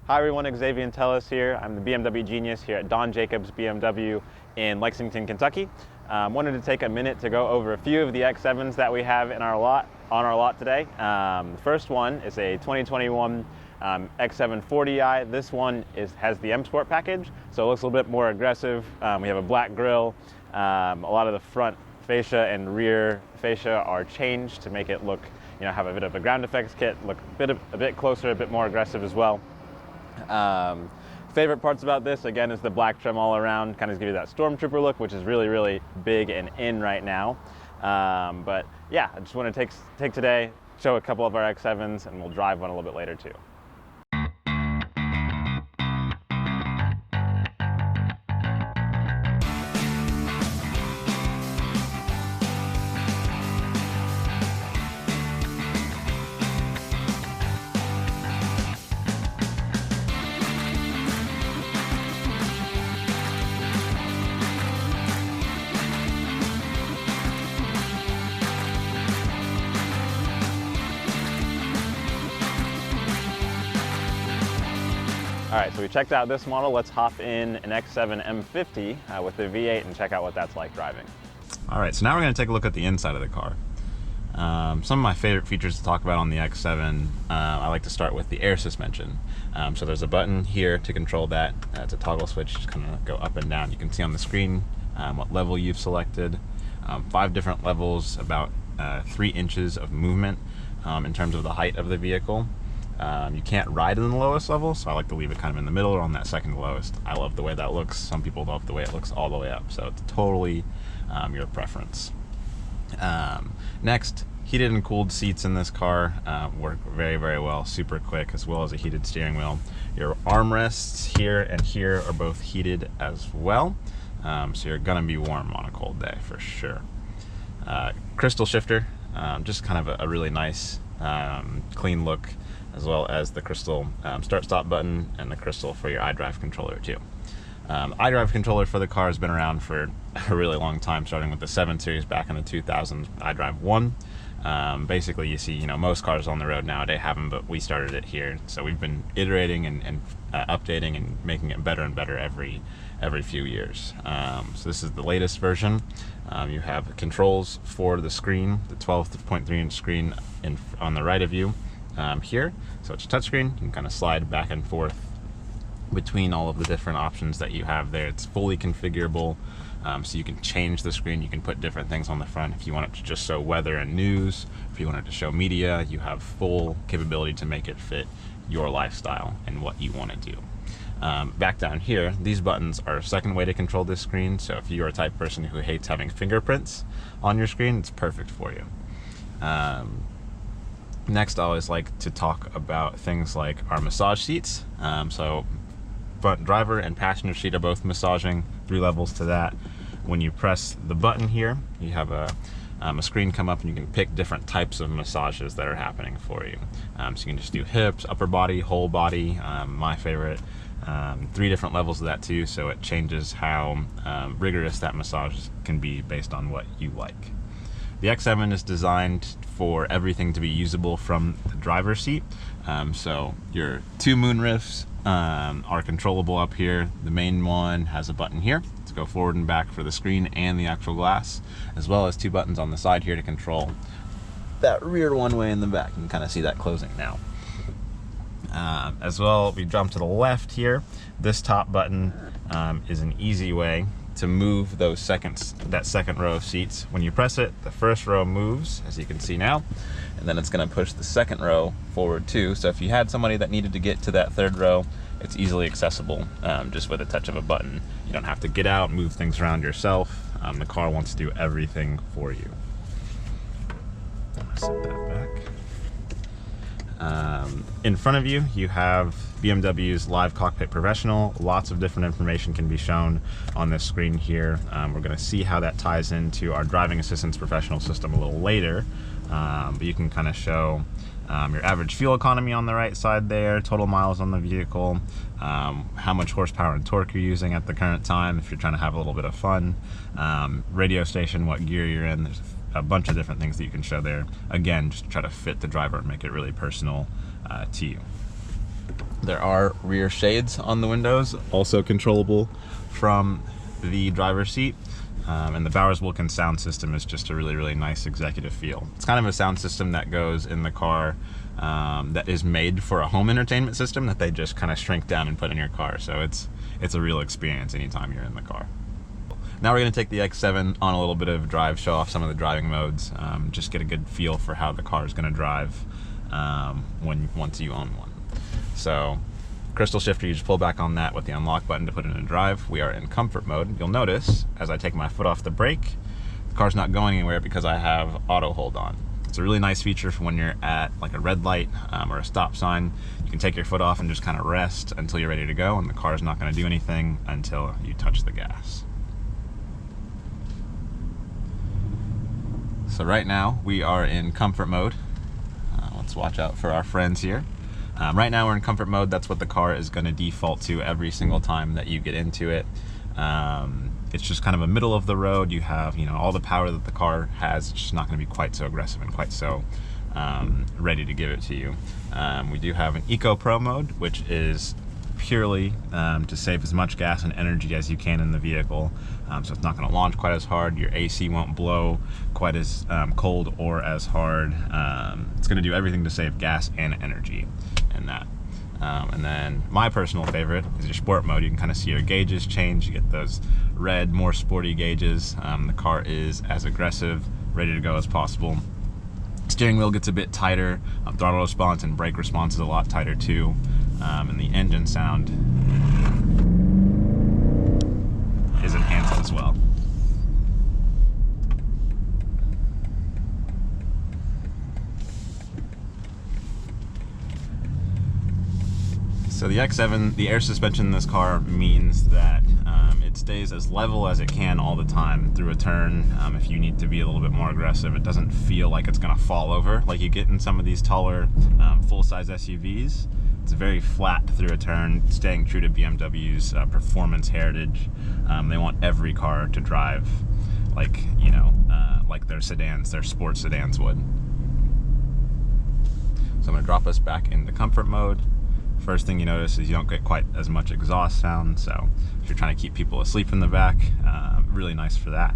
Hi everyone, Xavian Tellis here. I'm the BMW Genius here at Don Jacobs BMW in Lexington, Kentucky. Wanted to take a minute to go over a few of the X7s that we have on our lot today. The first one is a 2021 X7 40i. This one has the M Sport package, so it looks a little bit more aggressive. We have a black grille. A lot of the front fascia and rear fascia are changed to make it look, have a bit of a ground effects kit, look a bit closer, a bit more aggressive as well. Favorite parts about this, again, is the black trim all around, kind of give you that stormtrooper look, which is really, really big and in right now. But yeah, I just want to take today, show a couple of our X7s, and we'll drive one a little bit later too. All right, so we checked out this model. Let's hop in an X7 M50 with the V8 and check out what that's like driving. All right, so now we're gonna take a look at the inside of the car. Some of my favorite features to talk about on the X7, I like to start with the air suspension. So there's a button here to control that. It's a toggle switch, just kind of go up and down. You can see on the screen what level you've selected. 5 different levels, about 3 inches of movement in terms of the height of the vehicle. You can't ride in the lowest level, so I like to leave it kind of in the middle or on that second lowest. I love the way that looks. Some people love the way it looks all the way up, so it's totally your preference. Next, heated and cooled seats in this car work very, very well, super quick, as well as a heated steering wheel. Your armrests here and here are both heated as well, so you're gonna be warm on a cold day for sure. Crystal shifter, just kind of a really nice, clean look, as well as the crystal start-stop button and the crystal for your iDrive controller too. iDrive controller for the car has been around for a really long time, starting with the 7 Series back in the 2000s, iDrive 1. Basically, you see, most cars on the road nowadays have them, but we started it here. So we've been iterating and updating and making it better and better every few years. So this is the latest version. You have controls for the screen, the 12.3-inch screen on the right of you. Here, so it's a touchscreen. You can kind of slide back and forth between all of the different options that you have there. It's fully configurable, so you can change the screen. You can put different things on the front. If you want it to just show weather and news, if you want it to show media, you have full capability to make it fit your lifestyle and what you want to do. Back down here, these buttons are a second way to control this screen, so if you're a type of person who hates having fingerprints on your screen, it's perfect for you. Next, I always like to talk about things like our massage seats. So front driver and passenger seat are both massaging, 3 levels to that. When you press the button here, you have a screen come up and you can pick different types of massages that are happening for you. So you can just do hips, upper body, whole body, my favorite. 3 different levels of that too, so it changes how rigorous that massage can be based on what you like. The X7 is designed for everything to be usable from the driver's seat. So your 2 moonroofs are controllable up here. The main one has a button here to go forward and back for the screen and the actual glass, as well as 2 buttons on the side here to control that rear one-way in the back. You can kind of see that closing now. As well, we jump to the left here. This top button is an easy way to move that second row of seats. When you press it, the first row moves, as you can see now, and then it's going to push the second row forward too. So if you had somebody that needed to get to that 3rd row, it's easily accessible just with a touch of a button. You don't have to get out, move things around yourself. The car wants to do everything for you. Set that back. In front of you, you have BMW's Live Cockpit Professional. Lots of different information can be shown on this screen here. We're going to see how that ties into our driving assistance professional system a little later. But you can kind of show your average fuel economy on the right side there, total miles on the vehicle, how much horsepower and torque you're using at the current time if you're trying to have a little bit of fun, radio station, what gear you're in. There's a bunch of different things that you can show there. Again, just try to fit the driver and make it really personal to you. There are rear shades on the windows, also controllable from the driver's seat. And the Bowers Wilkins sound system is just a really, really nice executive feel. It's kind of a sound system that goes in the car that is made for a home entertainment system that they just kind of shrink down and put in your car. So it's a real experience anytime you're in the car. Now we're going to take the X7 on a little bit of drive, show off some of the driving modes, just get a good feel for how the car is going to drive once you own one. So crystal shifter, you just pull back on that with the unlock button to put it in drive. We are in comfort mode. You'll notice as I take my foot off the brake, the car's not going anywhere because I have auto hold on. It's a really nice feature for when you're at like a red light or a stop sign. You can take your foot off and just kind of rest until you're ready to go, and the car's not going to do anything until you touch the gas. So right now we are in comfort mode. Let's watch out for our friends here. Right now we're in comfort mode. That's what the car is going to default to every single time that you get into it. It's just kind of a middle of the road. You have, all the power that the car has. It's just not going to be quite so aggressive and quite so ready to give it to you. We do have an Eco Pro mode, which is purely to save as much gas and energy as you can in the vehicle. So it's not going to launch quite as hard. Your AC won't blow quite as cold or as hard. It's going to do everything to save gas and energy in that. And then my personal favorite is your sport mode. You can kind of see your gauges change. You get those red, more sporty gauges. The car is as aggressive, ready to go as possible. Steering wheel gets a bit tighter. Throttle response and brake response is a lot tighter too. And the engine sound is enhanced as well. So the X7, the air suspension in this car means that it stays as level as it can all the time through a turn. If you need to be a little bit more aggressive, it doesn't feel like it's going to fall over like you get in some of these taller full-size SUVs. It's very flat through a turn, staying true to BMW's performance heritage. They want every car to drive like, like their sedans, their sports sedans would. So I'm going to drop us back into comfort mode. First thing you notice is you don't get quite as much exhaust sound, so if you're trying to keep people asleep in the back, really nice for that.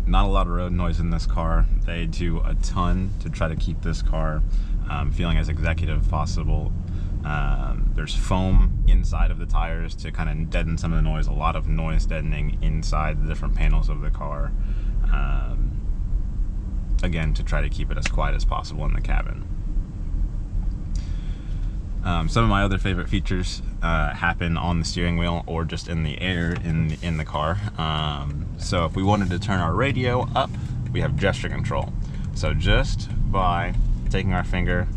Not a lot of road noise in this car. They do a ton to try to keep this car feeling as executive possible. There's foam inside of the tires to kind of deaden some of the noise. A lot of noise deadening inside the different panels of the car. Again, to try to keep it as quiet as possible in the cabin. Some of my other favorite features happen on the steering wheel or just in the air in the car. So if we wanted to turn our radio up, we have gesture control. So just by taking our finger,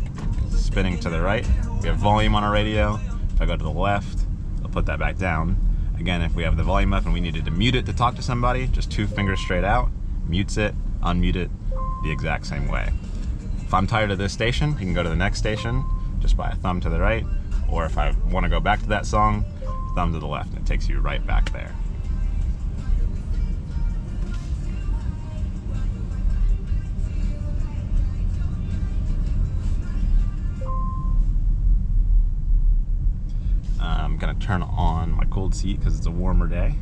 spinning to the right, we have volume on our radio. If I go to the left, I'll put that back down. Again, if we have the volume up and we needed to mute it to talk to somebody, just 2 fingers straight out, mutes it, unmute it the exact same way. If I'm tired of this station, you can go to the next station just by a thumb to the right, or if I want to go back to that song, thumb to the left, and it takes you right back there. I'm gonna turn on my cold seat because it's a warmer day.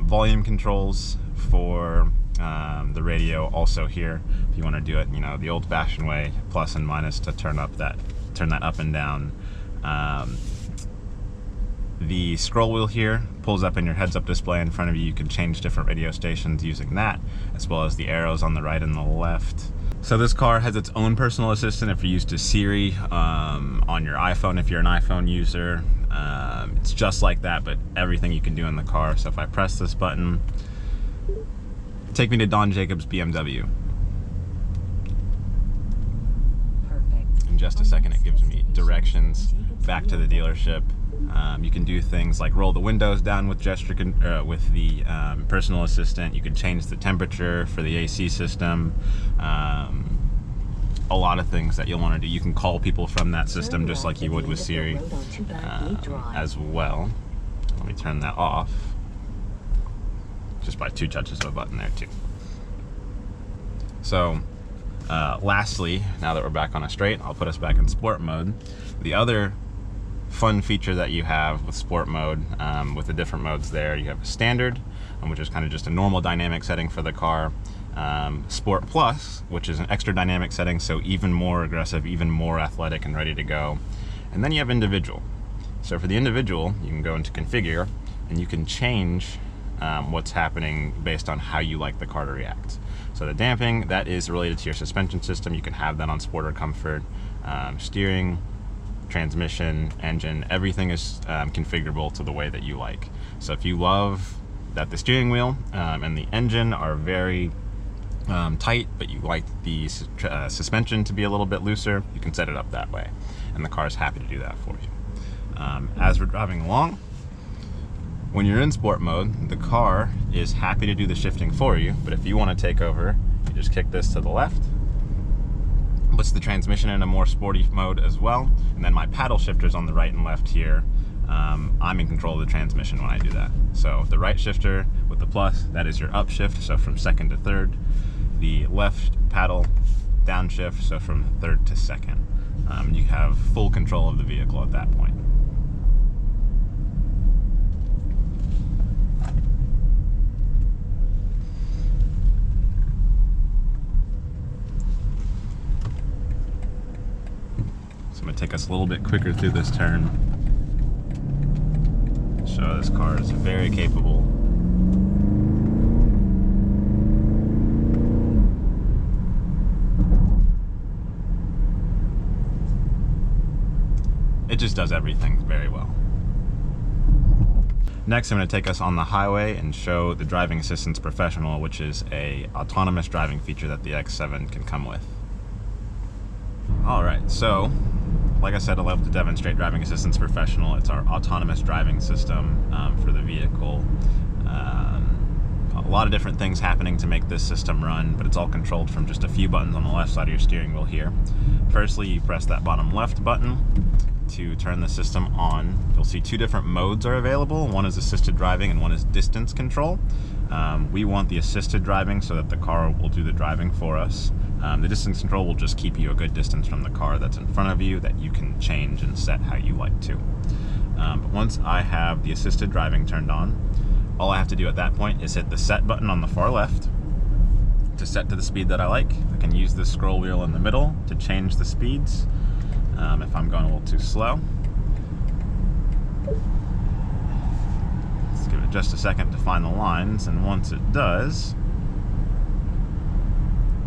Volume controls for the radio also here. If you want to do it, the old-fashioned way, plus and minus to turn that up and down. The scroll wheel here pulls up in your heads-up display in front of you. You can change different radio stations using that, as well as the arrows on the right and the left. So this car has its own personal assistant if you're used to Siri on your iPhone, if you're an iPhone user. It's just like that, but everything you can do in the car. So if I press this button, take me to Don Jacobs BMW. In just a second, it gives me directions back to the dealership. You can do things like roll the windows down with gesture with the personal assistant. You can change the temperature for the AC system. A lot of things that you'll want to do. You can call people from that system just like you would with Siri as well. Let me turn that off. Just by 2 touches of a button there too. So lastly, now that we're back on a straight, I'll put us back in sport mode. The other fun feature that you have with sport mode, with the different modes there, you have a standard, which is kind of just a normal dynamic setting for the car. Sport Plus, which is an extra dynamic setting, so even more aggressive, even more athletic and ready to go. And then you have individual. So for the individual, you can go into configure and you can change what's happening based on how you like the car to react. So the damping, that is related to your suspension system. You can have that on sport or comfort. Steering, transmission, engine, everything is configurable to the way that you like. So if you love that the steering wheel and the engine are very tight, but you like the suspension to be a little bit looser, you can set it up that way. And the car is happy to do that for you. As we're driving along, when you're in sport mode, the car is happy to do the shifting for you, but if you want to take over, you just kick this to the left. Puts the transmission in a more sporty mode as well, and then my paddle shifters on the right and left here, I'm in control of the transmission when I do that. So the right shifter with the plus, that is your upshift, so from second to third. The left paddle, downshift, so from third to second. You have full control of the vehicle at that point. So I'm going to take us a little bit quicker through this turn. So this car is very capable. It just does everything very well. Next, I'm going to take us on the highway and show the Driving Assistance Professional, which is a autonomous driving feature that the X7 can come with. Alright, so like I said, I love to demonstrate Driving Assistance Professional. It's our autonomous driving system for the vehicle. A lot of different things happening to make this system run, but it's all controlled from just a few buttons on the left side of your steering wheel here. Firstly, you press that bottom left button to turn the system on. You'll see two different modes are available. One is assisted driving and one is distance control. We want the assisted driving so that the car will do the driving for us. The distance control will just keep you a good distance from the car that's in front of you that you can change and set how you like to. But once I have the assisted driving turned on, all I have to do at that point is hit the set button on the far left to set to the speed that I like. I can use the scroll wheel in the middle to change the speeds if I'm going a little too slow. Let's give it just a second to find the lines, and once it does,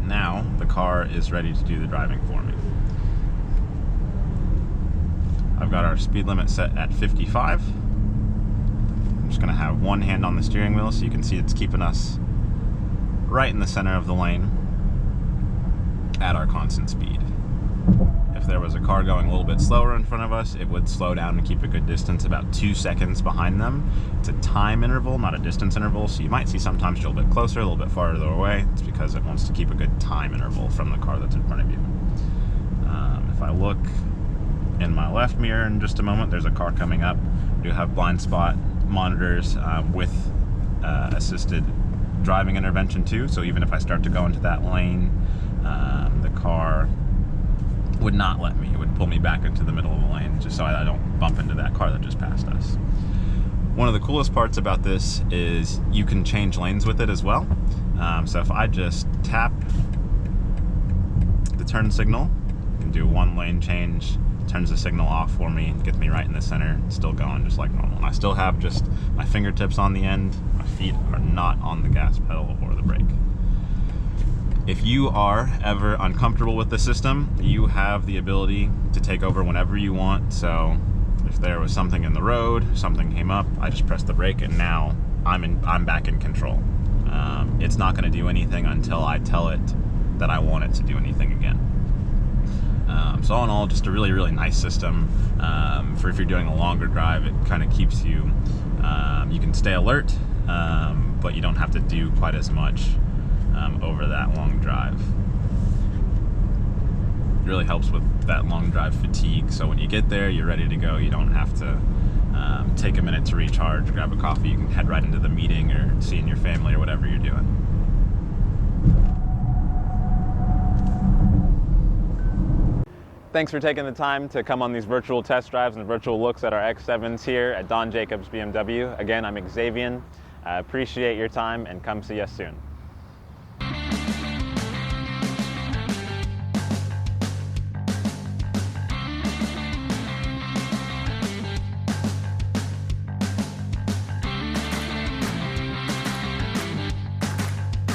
now the car is ready to do the driving for me. I've got our speed limit set at 55. I'm just going to have one hand on the steering wheel so you can see it's keeping us right in the center of the lane at our constant speed. If there was a car going a little bit slower in front of us, it would slow down and keep a good distance, about 2 seconds behind them. It's a time interval, not a distance interval, so you might see sometimes you're a little bit closer, a little bit farther away. It's because it wants to keep a good time interval from the car that's in front of you. If I look in my left mirror in just a moment, there's a car coming up. We do have blind spot monitors with assisted driving intervention too, so even if I start to go into that lane, the car would not let me. It would pull me back into the middle of the lane just so I don't bump into that car that just passed us. One of the coolest parts about this is you can change lanes with it as well. So if I just tap the turn signal, I can do one lane change, turns the signal off for me, gets me right in the center, still going just like normal. And I still have just my fingertips on the end, my feet are not on the gas pedal or the brake. If you are ever uncomfortable with the system, you have the ability to take over whenever you want. So if there was something in the road, something came up, I just press the brake and now I'm back in control. It's not going to do anything until I tell it that I want it to do anything again. So all in all, just a really, really nice system for if you're doing a longer drive. It kind of keeps you, you can stay alert, but you don't have to do quite as much over that long drive. It really helps with that long drive fatigue, so when you get there, you're ready to go. You don't have to take a minute to recharge, grab a coffee. You can head right into the meeting or seeing your family or whatever you're doing. Thanks for taking the time to come on these virtual test drives and virtual looks at our X7s here at Don Jacobs BMW. Again, I'm Xavian. I appreciate your time and come see us soon.